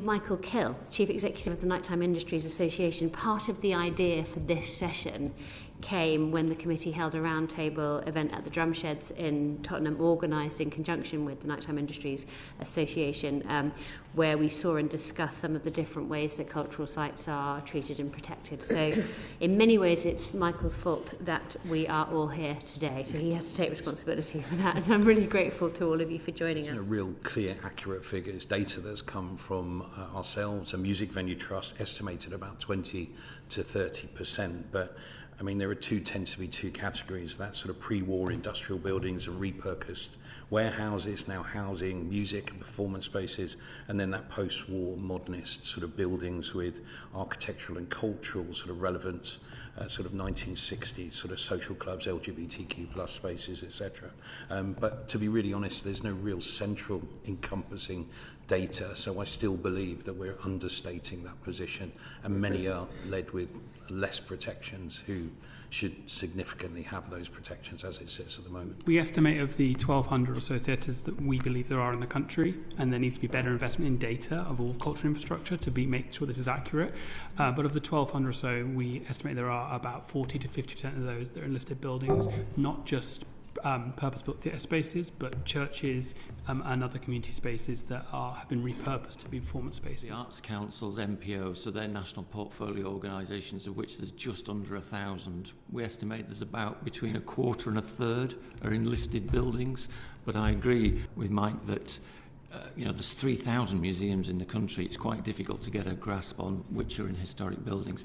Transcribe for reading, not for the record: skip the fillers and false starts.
Michael Kill, Chief Executive of the Nighttime Industries Association. Part of the idea for this session came when the committee held a roundtable event at the Drumsheds in Tottenham, organised in conjunction with the Nighttime Industries Association, where we saw and discussed some of the different ways that cultural sites are treated and protected. So in many ways it's Michael's fault that we are all here today, so he has to take responsibility for that, and I'm really grateful to all of you for joining us. Real clear, accurate figures, data that's come from ourselves. A music venue trust estimated about 20 to 30%, but I mean, there tend to be two categories. That's sort of pre-war industrial buildings and repurposed warehouses, now housing music and performance spaces, and then that post-war modernist sort of buildings with architectural and cultural sort of relevance, sort of 1960s sort of social clubs, LGBTQ plus spaces, etc. But to be really honest, there's no real central encompassing data, so I still believe that we're understating that position, and many are led with less protections who should significantly have those protections as it sits at the moment. We estimate of the 1,200 or so theatres that we believe there are in the country, and there needs to be better investment in data of all cultural infrastructure to make sure this is accurate. But of the 1,200 or so, we estimate there are about 40 to 50% of those that are in listed buildings, not just purpose-built theatre spaces, but churches and other community spaces that have been repurposed to be performance spaces. The Arts Council's NPO, so they're national portfolio organisations, of which there's just under 1,000. We estimate there's about between a quarter and a third are in listed buildings. But I agree with Mike that there's 3,000 museums in the country. It's quite difficult to get a grasp on which are in historic buildings.